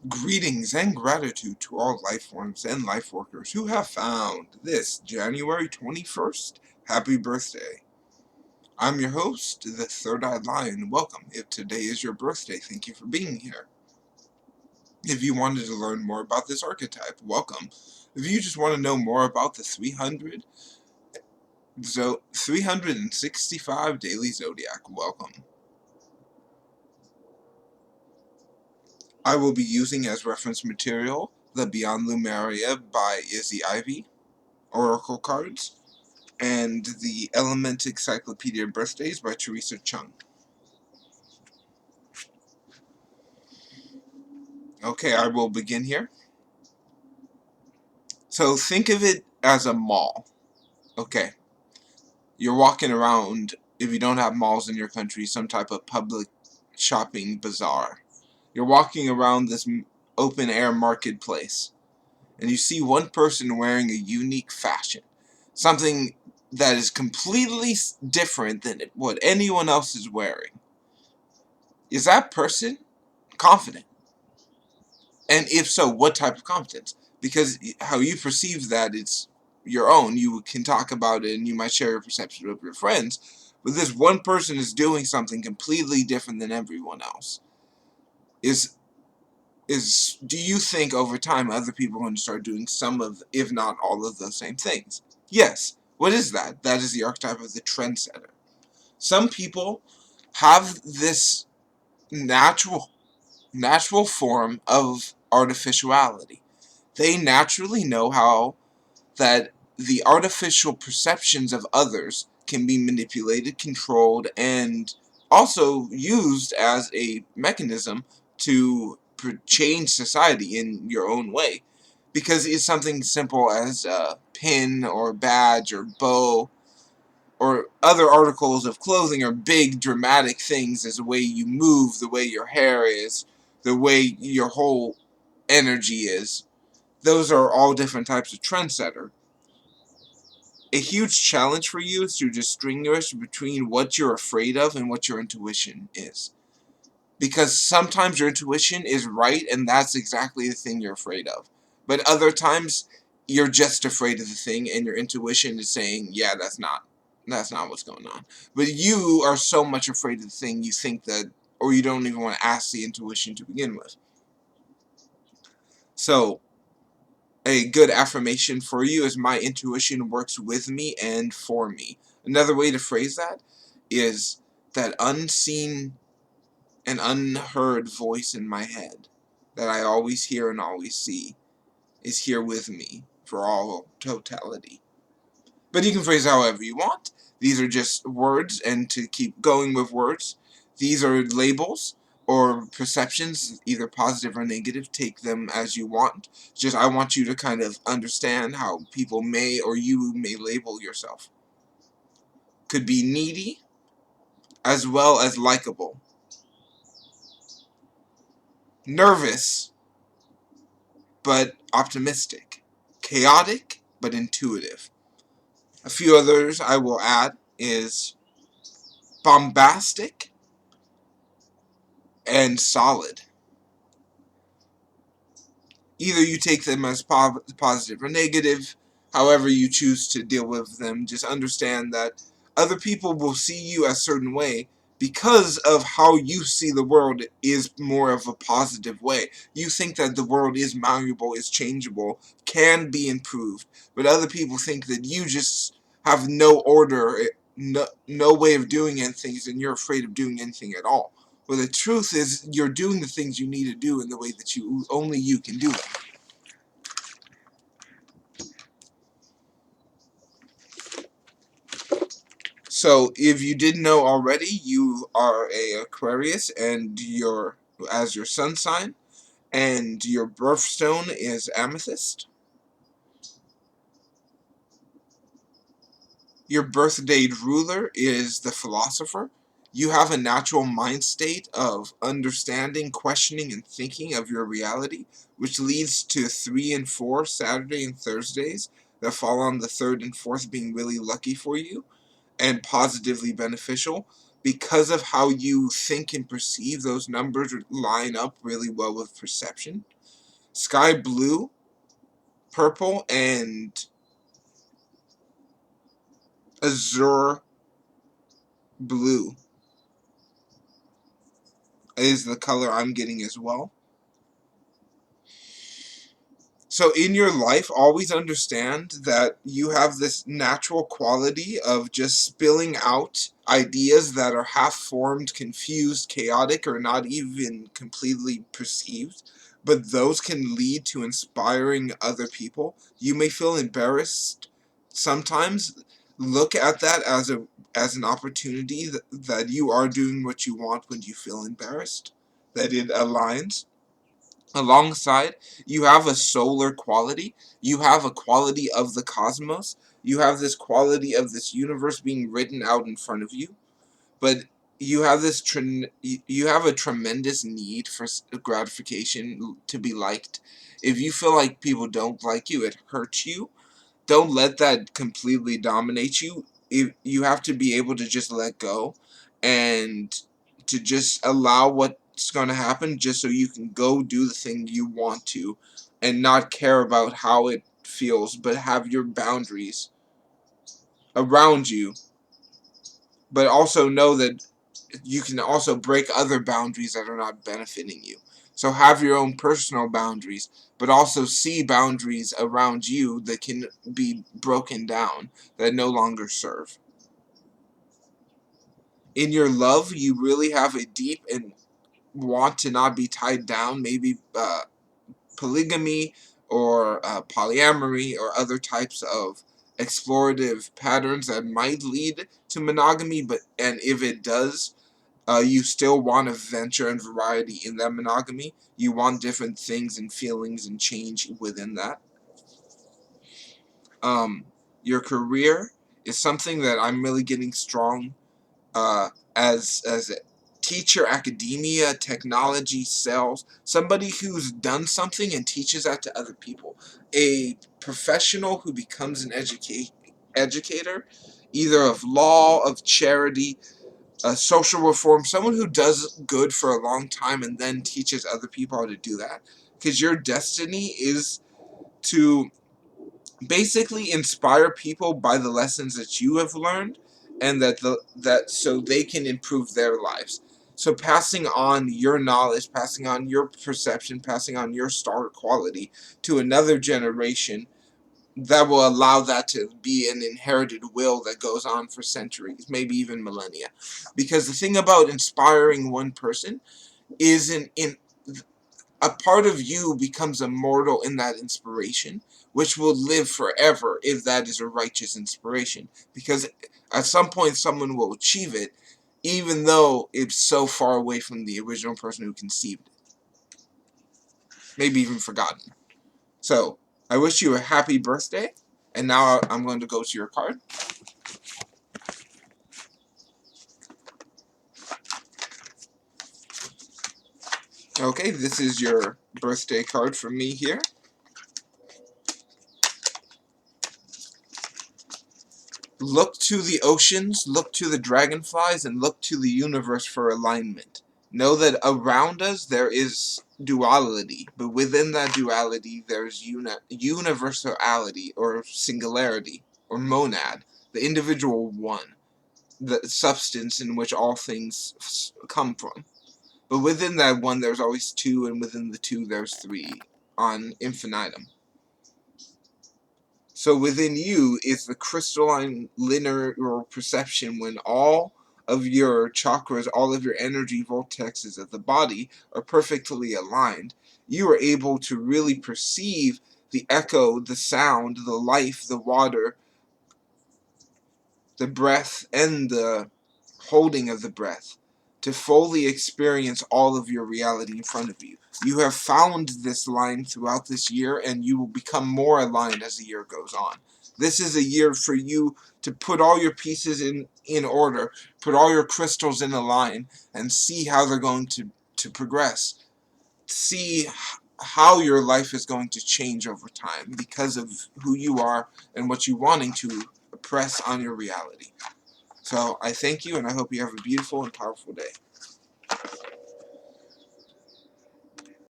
Greetings and gratitude to all life forms and life workers who have found this January 21st. Happy birthday. I'm your host, the Third-Eyed Lion. Welcome. If today is your birthday, thank you for being here. If you wanted to learn more about this archetype, welcome. If you just want to know more about the 365 daily zodiac, welcome. I will be using as reference material the Beyond Lemuria by Izzy Ivy Oracle cards, and the Element Encyclopedia Birthdays by Teresa Chung. Okay, I will begin here. So think of it as a mall. Okay, you're walking around, if you don't have malls in your country, some type of public shopping bazaar. You're walking around this open air marketplace, and you see one person wearing a unique fashion. Something that is completely different than what anyone else is wearing. Is that person confident? And if so, what type of confidence? Because how you perceive that, it's your own. You can talk about it and you might share your perception with your friends. But this one person is doing something completely different than everyone else. Do you think over time other people are going to start doing some of, if not all of the same things? Yes. What is that? That is the archetype of the trendsetter. Some people have this natural form of artificiality. They naturally know how that the artificial perceptions of others can be manipulated, controlled, and also used as a mechanism to change society in your own way. Because it's something simple as a pin or badge or bow or other articles of clothing are big dramatic things, as the way you move, the way your hair is, the way your whole energy is. Those are all different types of trendsetter. A huge challenge for you is to distinguish between what you're afraid of and what your intuition is. Because sometimes your intuition is right and that's exactly the thing you're afraid of. But other times you're just afraid of the thing and your intuition is saying, yeah, that's not what's going on. But you are so much afraid of the thing you think that, or you don't even want to ask the intuition to begin with. So a good affirmation for you is my intuition works with me and for me. Another way to phrase that is that unseen and unheard voice in my head that I always hear and always see is here with me for all totality. But you can phrase it however you want. These are just words, and to keep going with words, these are labels or perceptions, either positive or negative. Take them as you want. Just I want you to kind of understand how people may or you may label yourself. Could be needy as well as likable. Nervous but optimistic. Chaotic but intuitive. A few others I will add is bombastic and solid. Either you take them as positive or negative, however you choose to deal with them. Just understand that other people will see you a certain way because of how you see the world is more of a positive way. You think that the world is malleable, is changeable, can be improved, but other people think that you just have no order, no way of doing anything, and you're afraid of doing anything at all. Well, the truth is, you're doing the things you need to do in the way that only you can do them. So, if you didn't know already, you are a Aquarius, and as your sun sign, and your birthstone is amethyst. Your birthday ruler is the philosopher. You have a natural mind state of understanding, questioning, and thinking of your reality, which leads to 3 and 4, Saturday and Thursdays, that fall on the 3rd and 4th being really lucky for you and positively beneficial because of how you think and perceive. Those numbers line up really well with perception. Sky blue, purple, and azure blue is the color I'm getting as well. So in your life, always understand that you have this natural quality of just spilling out ideas that are half-formed, confused, chaotic, or not even completely perceived. But those can lead to inspiring other people. You may feel embarrassed sometimes. Look at that as an opportunity that you are doing what you want when you feel embarrassed, that it aligns. Alongside, you have a solar quality. You have a quality of the cosmos. You have this quality of this universe being written out in front of you. But you have you have a tremendous need for gratification, to be liked. If you feel like people don't like you, it hurts you. Don't let that completely dominate you. You have to be able to just let go and to just allow what's going to happen, just so you can go do the thing you want to and not care about how it feels, but have your boundaries around you, but also know that you can also break other boundaries that are not benefiting you. So have your own personal boundaries, but also see boundaries around you that can be broken down, that no longer serve. In your love, you really have a deep and want to not be tied down, maybe polygamy or polyamory or other types of explorative patterns that might lead to monogamy, and if it does, you still want a venture and variety in that monogamy. You want different things and feelings and change within that. Um, your career is something that I'm really getting strong as a teacher, academia, technology, sales. Somebody who's done something and teaches that to other people. A professional who becomes an educator, either of law, of charity, social reform, someone who does good for a long time and then teaches other people how to do that. Because your destiny is to basically inspire people by the lessons that you have learned, and that so they can improve their lives. So passing on your knowledge, passing on your perception, passing on your star quality to another generation, that will allow that to be an inherited will that goes on for centuries, maybe even millennia. Because the thing about inspiring one person is in a part of you becomes immortal in that inspiration, which will live forever if that is a righteous inspiration. Because at some point someone will achieve it, even though it's so far away from the original person who conceived it. Maybe even forgotten. So, I wish you a happy birthday, and now I'm going to go to your card. Okay, this is your birthday card from me here. Look to the oceans, look to the dragonflies, and look to the universe for alignment. Know that around us there is duality, but within that duality there's universality, or singularity, or monad, the individual one, the substance in which all things come from. But within that one there's always two, and within the two there's three, on infinitum. So within you is the crystalline linear perception, when all of your chakras, all of your energy vortexes of the body are perfectly aligned. You are able to really perceive the echo, the sound, the life, the water, the breath, and the holding of the breath, to fully experience all of your reality in front of you. You have found this line throughout this year, and you will become more aligned as the year goes on. This is a year for you to put all your pieces in order, put all your crystals in a line, and see how they're going to progress. See how your life is going to change over time because of who you are and what you're wanting to press on your reality. So I thank you, and I hope you have a beautiful and powerful day.